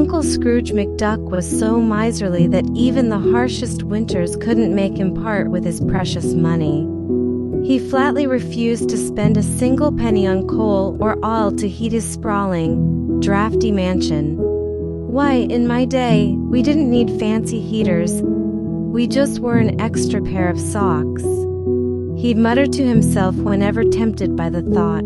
Uncle Scrooge McDuck was so miserly that even the harshest winters couldn't make him part with his precious money. He flatly refused to spend a single penny on coal or oil to heat his sprawling, drafty mansion. Why, in my day, we didn't need fancy heaters. We just wore an extra pair of socks. He muttered to himself whenever tempted by the thought.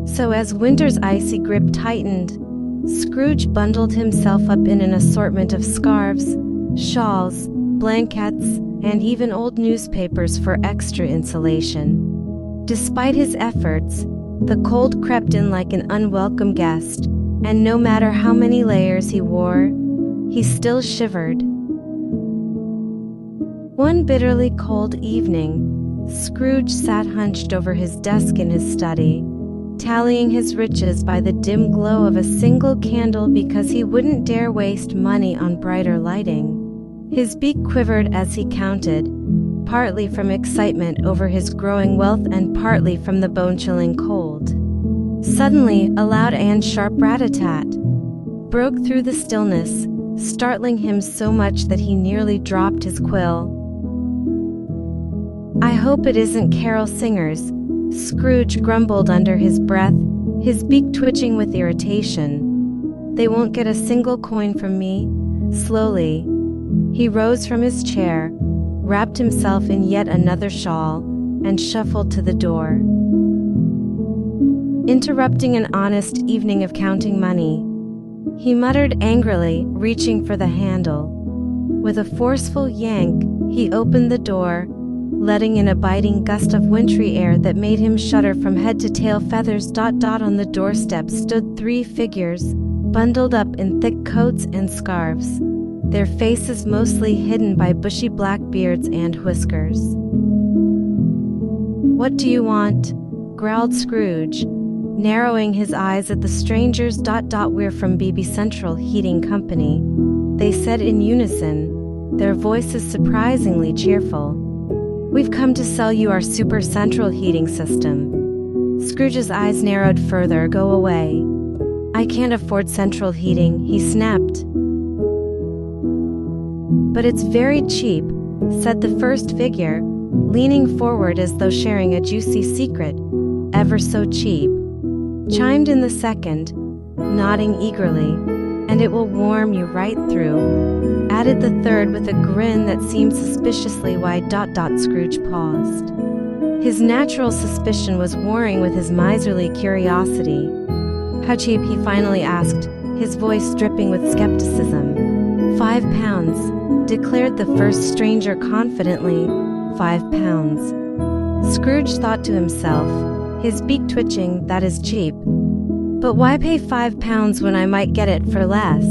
So as winter's icy grip tightened, Scrooge bundled himself up in an assortment of scarves, shawls, blankets, and even old newspapers for extra insulation. Despite his efforts, the cold crept in like an unwelcome guest, and no matter how many layers he wore, he still shivered. One bitterly cold evening, Scrooge sat hunched over his desk in his study, tallying his riches by the dim glow of a single candle because he wouldn't dare waste money on brighter lighting. His beak quivered as he counted, partly from excitement over his growing wealth and partly from the bone-chilling cold. Suddenly, a loud and sharp rat-a-tat broke through the stillness, startling him so much that he nearly dropped his quill. "I hope it isn't carol singers," Scrooge grumbled under his breath, his beak twitching with irritation. "They won't get a single coin from me." Slowly, he rose from his chair, wrapped himself in yet another shawl, and shuffled to the door. Interrupting an honest evening of counting money, he muttered angrily, reaching for the handle. With a forceful yank, he opened the door, letting in a biting gust of wintry air that made him shudder from head to tail. Feathers. On the doorstep stood 3 figures, bundled up in thick coats and scarves, their faces mostly hidden by bushy black beards and whiskers. "What do you want?" growled Scrooge, narrowing his eyes at the strangers. "We're from BB Central Heating Company," they said in unison, their voices surprisingly cheerful. "We've come to sell you our super central heating system." Scrooge's eyes narrowed further. "Go away. I can't afford central heating," he snapped. "But it's very cheap," said the first figure, leaning forward as though sharing a juicy secret. "Ever so cheap," chimed in the second, nodding eagerly. "And it will warm you right through," added the third with a grin that seemed suspiciously wide. Scrooge paused. His natural suspicion was warring with his miserly curiosity. "How cheap?" he finally asked, his voice dripping with skepticism. £5, declared the first stranger confidently. £5. Scrooge thought to himself, his beak twitching. "That is cheap. But why pay £5 when I might get it for less?"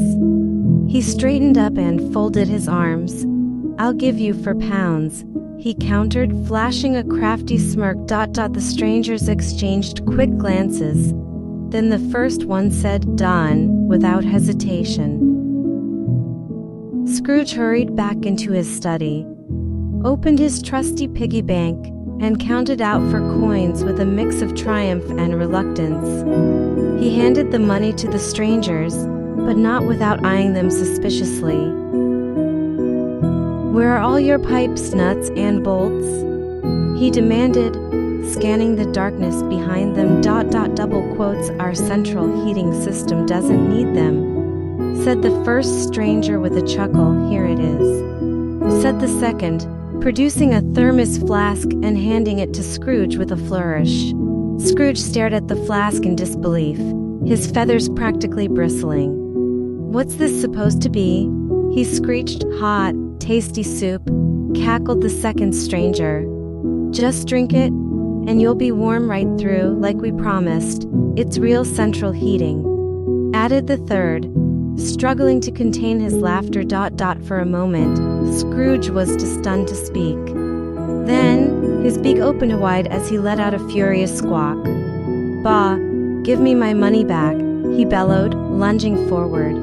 He straightened up and folded his arms. "I'll give you £4, he countered, flashing a crafty smirk. The strangers exchanged quick glances. Then the first one said, "Done," without hesitation. Scrooge hurried back into his study, opened his trusty piggy bank, and counted out for coins with a mix of triumph and reluctance. He handed the money to the strangers, but not without eyeing them suspiciously. "Where are all your pipes, nuts, and bolts?" he demanded, scanning the darkness behind them. Double quotes, "Our central heating system doesn't need them," said the first stranger with a chuckle. "Here it is," said the second, producing a thermos flask and handing it to Scrooge with a flourish. Scrooge stared at the flask in disbelief, his feathers practically bristling. "What's this supposed to be?" he screeched. "Hot, tasty soup," cackled the second stranger. "Just drink it, and you'll be warm right through, like we promised. It's real central heating," added the third, struggling to contain his laughter. For a moment, Scrooge was too stunned to speak. Then, his beak opened wide as he let out a furious squawk. "Bah, give me my money back," he bellowed, lunging forward.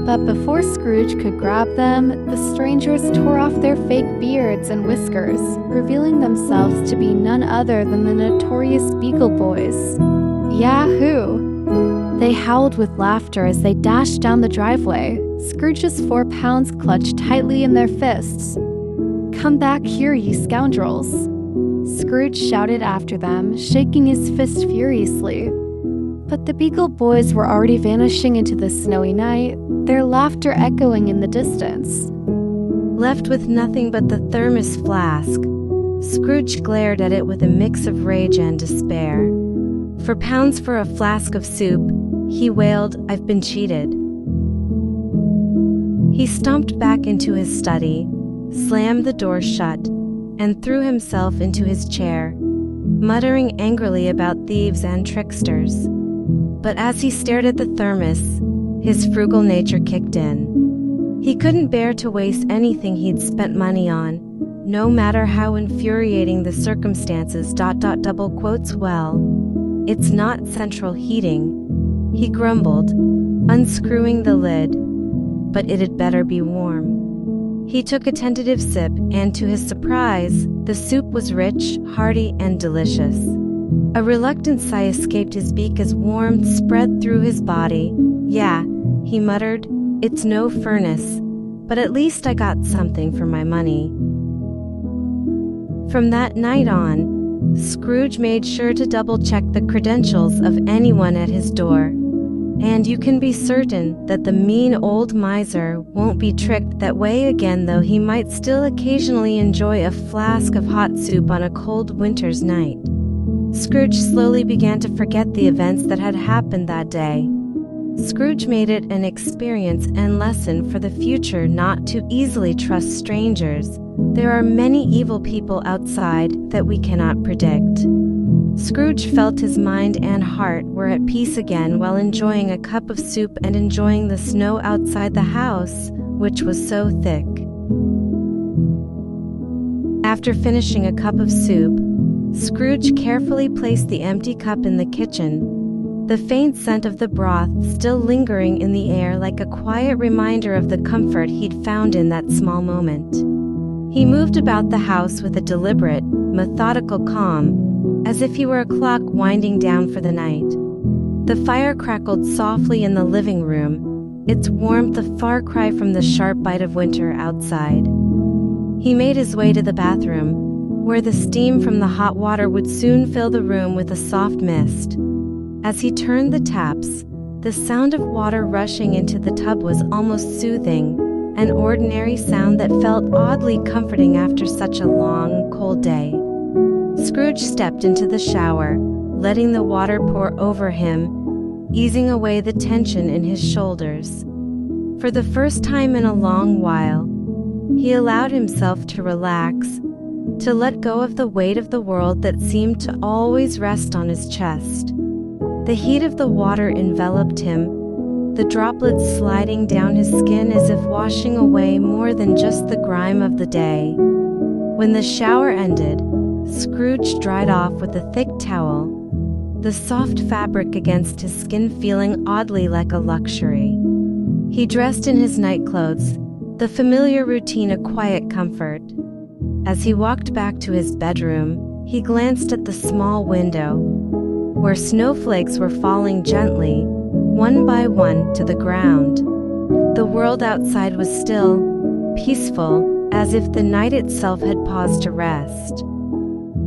But before Scrooge could grab them, the strangers tore off their fake beards and whiskers, revealing themselves to be none other than the notorious Beagle Boys. Yahoo! They howled with laughter as they dashed down the driveway. Scrooge's 4 pounds clutched tightly in their fists. "Come back here, ye scoundrels!" Scrooge shouted after them, shaking his fist furiously. But the Beagle Boys were already vanishing into the snowy night, their laughter echoing in the distance. Left with nothing but the thermos flask, Scrooge glared at it with a mix of rage and despair. £4 for a flask of soup, he wailed, "I've been cheated." He stomped back into his study, slammed the door shut, and threw himself into his chair, muttering angrily about thieves and tricksters. But as he stared at the thermos, his frugal nature kicked in. He couldn't bear to waste anything he'd spent money on, no matter how infuriating the circumstances. Double quotes, "Well, it's not central heating," he grumbled, unscrewing the lid, "but it'd better be warm." He took a tentative sip, and to his surprise, the soup was rich, hearty, and delicious. A reluctant sigh escaped his beak as warmth spread through his body. "Yeah," he muttered, "it's no furnace, but at least I got something for my money." From that night on, Scrooge made sure to double-check the credentials of anyone at his door. And you can be certain that the mean old miser won't be tricked that way again, though he might still occasionally enjoy a flask of hot soup on a cold winter's night. Scrooge slowly began to forget the events that had happened that day. Scrooge made it an experience and lesson for the future not to easily trust strangers. There are many evil people outside that we cannot predict. Scrooge felt his mind and heart were at peace again while enjoying a cup of soup and enjoying the snow outside the house, which was so thick. After finishing a cup of soup, Scrooge carefully placed the empty cup in the kitchen, the faint scent of the broth still lingering in the air like a quiet reminder of the comfort he'd found in that small moment. He moved about the house with a deliberate, methodical calm, as if he were a clock winding down for the night. The fire crackled softly in the living room, its warmth a far cry from the sharp bite of winter outside. He made his way to the bathroom, where the steam from the hot water would soon fill the room with a soft mist. As he turned the taps, the sound of water rushing into the tub was almost soothing, an ordinary sound that felt oddly comforting after such a long, cold day. Scrooge stepped into the shower, letting the water pour over him, easing away the tension in his shoulders. For the first time in a long while, he allowed himself to relax, to let go of the weight of the world that seemed to always rest on his chest. The heat of the water enveloped him, the droplets sliding down his skin as if washing away more than just the grime of the day. When the shower ended, Scrooge dried off with a thick towel, the soft fabric against his skin feeling oddly like a luxury. He dressed in his nightclothes, the familiar routine a quiet comfort. As he walked back to his bedroom, he glanced at the small window, where snowflakes were falling gently, one by one, to the ground. The world outside was still, peaceful, as if the night itself had paused to rest.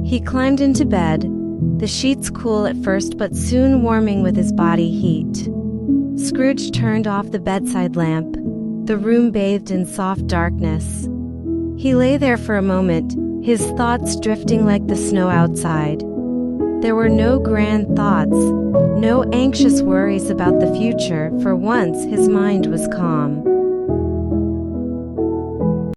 He climbed into bed, the sheets cool at first but soon warming with his body heat. Scrooge turned off the bedside lamp, the room bathed in soft darkness. He lay there for a moment, his thoughts drifting like the snow outside. There were no grand thoughts, no anxious worries about the future. For once his mind was calm.